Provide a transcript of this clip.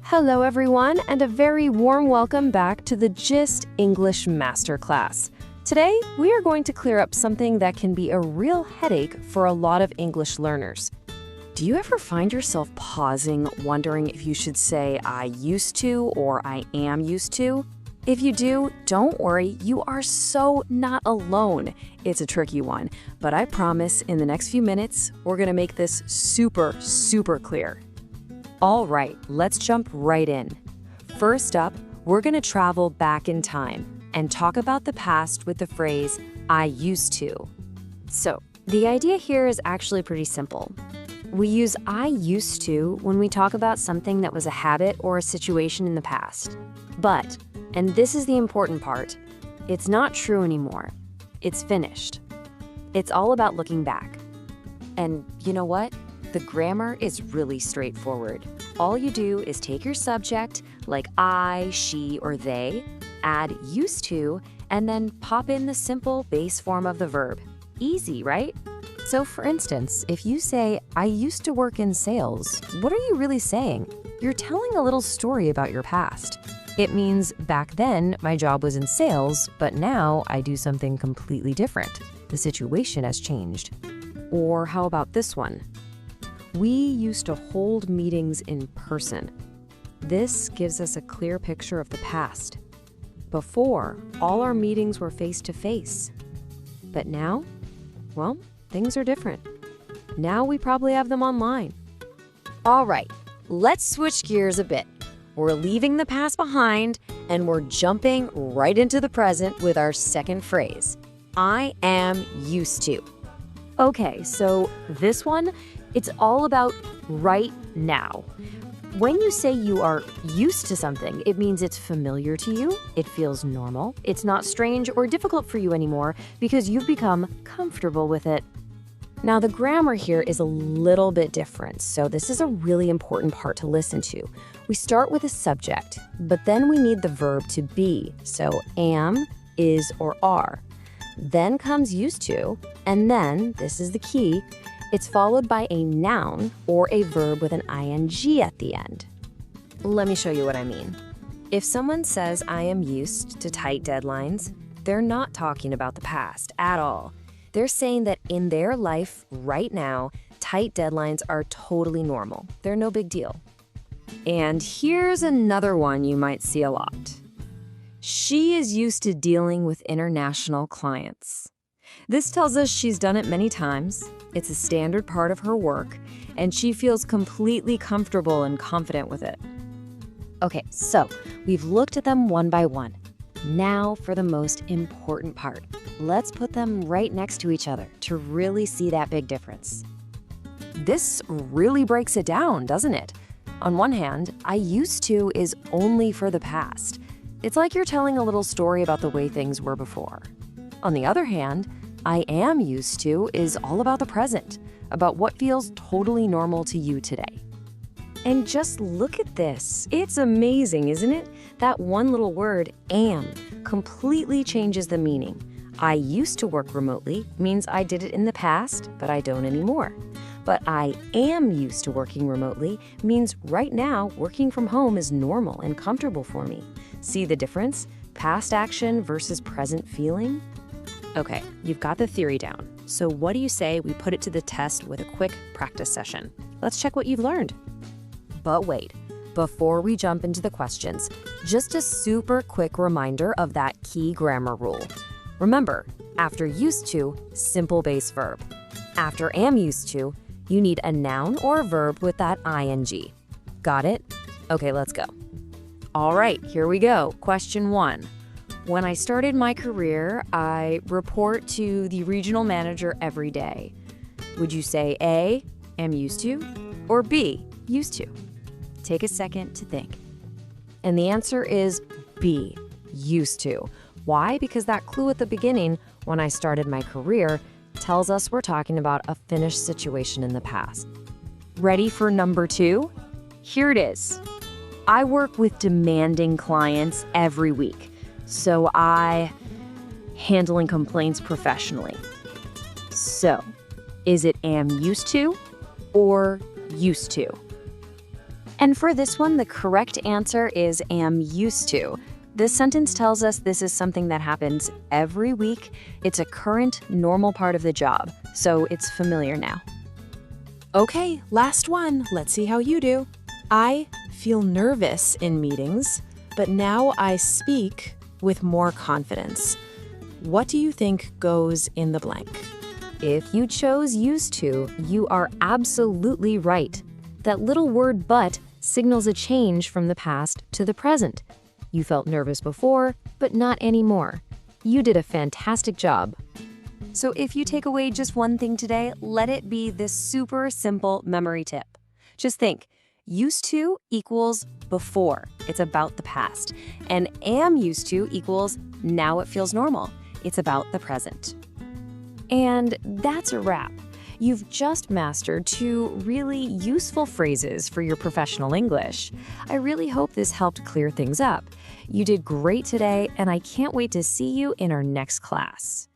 Hello everyone, and a very warm welcome back to the Gist English Masterclass. Today, we are going to clear up something that can be a real headache for a lot of English learners. Do you ever find yourself pausing, wondering if you should say I used to or I am used to? If you do, don't worry, you are so not alone. It's a tricky one, but I promise in the next few minutes, we're going to make this super clear. All right, let's jump right in. First up, we're going to travel back in time and talk about the past with the phrase, I used to. So, the idea here is actually pretty simple. We use I used to when we talk about something that was a habit or a situation in the past. But, and this is the important part, it's not true anymore. It's finished. It's all about looking back. And you know what? The grammar is really straightforward. All you do is take your subject, like I, she, or they, add used to, and then pop in the simple base form of the verb. Easy, right? So for instance, if you say, I used to work in sales, what are you really saying? You're telling a little story about your past. It means back then, my job was in sales, but now I do something completely different. The situation has changed. Or how about this one? We used to hold meetings in person. This gives us a clear picture of the past. Before, all our meetings were face-to-face. But now, well, things are different. Now we probably have them online. All right, let's switch gears a bit. We're leaving the past behind, and we're jumping right into the present with our second phrase. I am used to. Okay, so this one, it's all about right now. When you say you are used to something, it means it's familiar to you, it feels normal, it's not strange or difficult for you anymore because you've become comfortable with it. Now, the grammar here is a little bit different, so this is a really important part to listen to. We start with a subject, but then we need the verb to be, so am, is, or are. Then comes used to, and then, this is the key, it's followed by a noun or a verb with an ing at the end. Let me show you what I mean. If someone says I am used to tight deadlines, they're not talking about the past at all. They're saying that in their life right now, tight deadlines are totally normal. They're no big deal. And here's another one you might see a lot. She is used to dealing with international clients. This tells us she's done it many times, it's a standard part of her work, and she feels completely comfortable and confident with it. Okay, so we've looked at them one by one. Now for the most important part. Let's put them right next to each other to really see that big difference. This really breaks it down, doesn't it? On one hand, I used to is only for the past. It's like you're telling a little story about the way things were before. On the other hand, I am used to is all about the present, about what feels totally normal to you today. And just look at this. It's amazing, isn't it? That one little word, am, completely changes the meaning. I used to work remotely means I did it in the past, but I don't anymore. But I am used to working remotely means right now working from home is normal and comfortable for me. See the difference? Past action versus present feeling? Okay, you've got the theory down. So what do you say we put it to the test with a quick practice session? Let's check what you've learned. But wait, before we jump into the questions, just a super quick reminder of that key grammar rule. Remember, after used to, simple base verb. After am used to, you need a noun or a verb with that ing. Got it? Okay, let's go. All right, here we go. Question 1. When I started my career, I report to the regional manager every day. Would you say A, am used to, or B, used to? Take a second to think. And the answer is B, used to. Why? Because that clue at the beginning, when I started my career, tells us we're talking about a finished situation in the past. Ready for number 2? Here it is. I work with demanding clients every week. So I handling complaints professionally. So, is it am used to or used to? And for this one, the correct answer is am used to. This sentence tells us this is something that happens every week. It's a current, normal part of the job, so it's familiar now. Okay, last one. Let's see how you do. I feel nervous in meetings, but now I speak with more confidence. What do you think goes in the blank? If you chose used to, you are absolutely right. That little word but signals a change from the past to the present. You felt nervous before, but not anymore. You did a fantastic job. So if you take away just one thing today, let it be this super simple memory tip. Just think, used to equals before. It's about the past. And am used to equals now it feels normal. It's about the present. And that's a wrap. You've just mastered 2 really useful phrases for your professional English. I really hope this helped clear things up. You did great today, and I can't wait to see you in our next class.